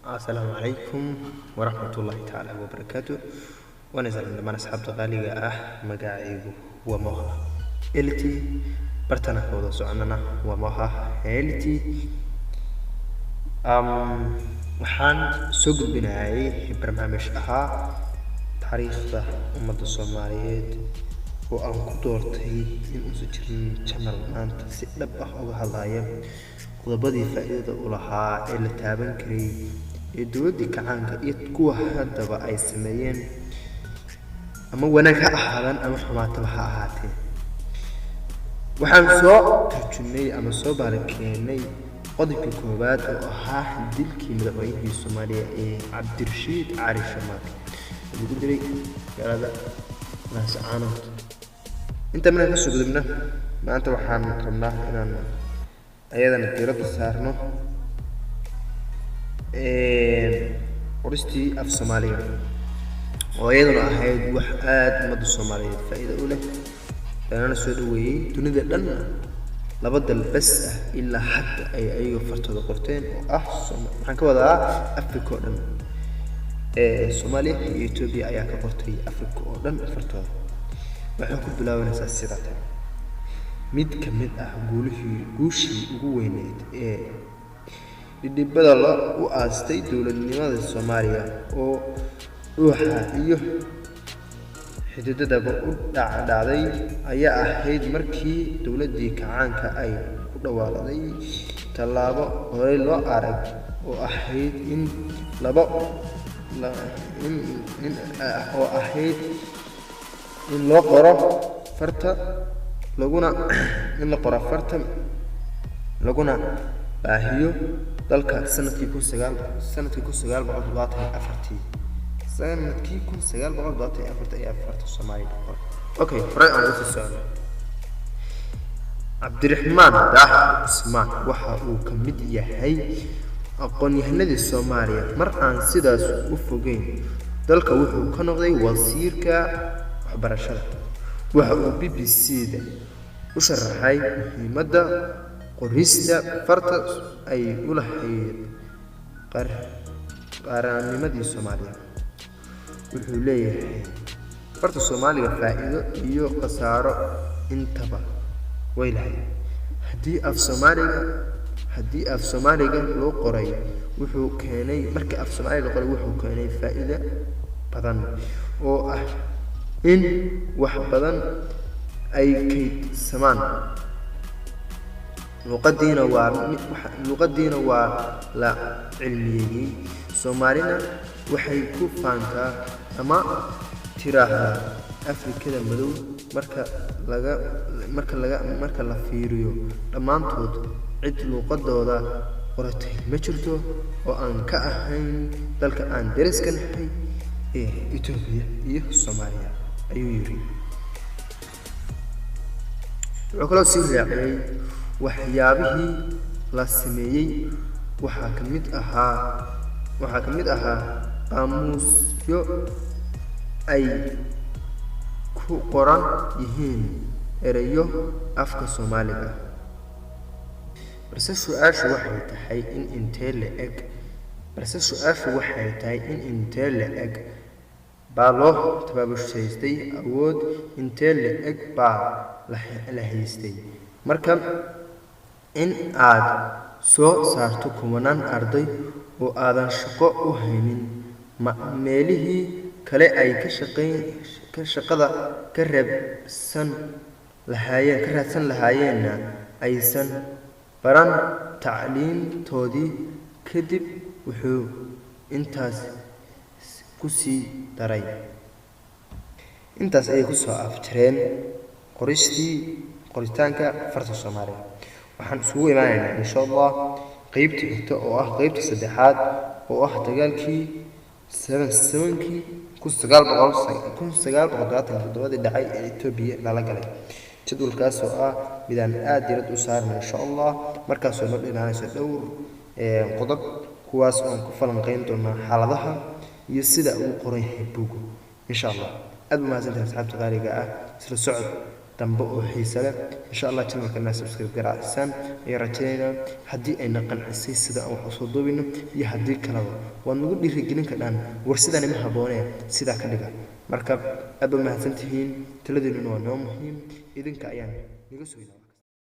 السلام عليكم ورحمة الله تعالى وبركاته. ونزل لما أصحاب غالية مقاعيب وموها إلتي برتنا كودا سعننا وموها إلتي وحان سوق بناعي برنامج تاريخ أمة الصوماليات وأن كدورتي إن أسجل channel maanta si dhab ah uga hadlaya qodobadii faa'iidada u lahaa ee la taaban karay ee dowladda kacaanka iyo kuwa haddaba ay sameeyeen ama wanaag ha ahaadaan ama xumaataba ha ahaatee. waxaan soo tarjumay ama soo baarakeynay qodobka koowaad oo ahaa dilkii madaxweynihii Soomaaliya ee Cabdirashiid Cali Sharmaake lagu dilay magaalada Laascaanood. inta mana ka soo gudubna maanta waxaan rabnaa inaan ayadana diiradda saarno qoristii af Soomaaliga oo iyaduna ahayd wax aad ummadda Soomaaliyeed faa'iido u leh lana soo dhaweeyay dunida dhan laba dal bas ah ilaa hadda ay ayagu fartooda qorteen oo ah waxaan ka wadaa Afrika oo dhan. Soomaaliya iyo Itoobiya ayaa ka qortay Afrika oo dhan fartooda. waxaan ku bilaabanaysaa sida tan mid ka mid ah guushii ugu weyneed ee dhibada u aastay dowladnimada Soomaaliya oo ruuxa iyo xididadaba u dhacday ayaa ahayd markii dowladdii kacaanka ay ku dhawaaqday tallaabo horey loo arag oo ahayd in loo qoro farta laguna baahiyo dalka sanadkii 1974 ayaa farta Soomaaliya okay hore aan ugu socdo. Cabdiraxmaan Daahir Usmaan waxa uu ka mid yahay aqoon-yahanadii Soomaaliya mar aan sidaas u fogeyn dalka wuxuu ka noqday wasiirka waxbarashada. waxa uu BBC-da u sharaxay muhiimadda qorista farta ay u lahayd qarannimadii Soomaaliya. wuxuu leeyahay farta Soomaaliga faa'iido iyo khasaaro intaba way lahayd. haddii af Soomaaliga loo qoray wuxuu keenay faa'iido badan oo ah in wax badan ay kaydsamaan. luqadiina waa la cilmiyeeyay. Soomaalina waxay ku faantaa ama tiraahdaa Afrikada madow marka la fiiriyo dhammaantood cid luqadooda qoratay ma jirto oo aan ka ahayn dalka aan deriska nahay ee Itoobiya iyo Soomaaliya ayuu yiri. wuxuu kaloo sii raaciyay waxyaabihii la sameeyay waxaa ka mid ahaa qaamuusyo ay ku qoran yihiin erayo afka Soomaaliga. balse su'aashu waxay tahay in intee le'eg baa loo tababushaystay awood intee le'eg baa la haystay marka in aad soo saarto kumanaan arday oo aadan shaqo u haynin meelihii kale ay shaqada ka raadsan lahaayeenna aysan baran tacliintoodii. kadib wuxuu intaas ku sii daray intaas ay ku soo aftireen qoritaanka farta Soomaaliya. waxaan isugu imaanaynaa insha Allah qaybta xigta oo ah qaybta saddexaad oo ah dagaalkii 77kii 1997 dhacay ee Itoobiya lala galay. jadwalkaas oo ah midaan aad diirad u saarno insha Allah markaas oo noo dhinaanayso dhowr qodob kuwaas oo ku falanqeyn doona xaaladaha iyo sida uu qoran yahay buugu insha Allah. aad ma santahay asxaabta qaaliga ah isla socod dambe oo xiiso leh insha Allah channelkana subscribe garaacsan iyo rajeeyna haddii ay naqancisay sida aan wax u soo duubino iyo haddii kalaba waan ugu dhiirigelin karnaan war sidaan ma haboonee sida ka dhiga marka aad u mahadsantihiin taladeenu waa noo muhiim idinka ayaan niga soo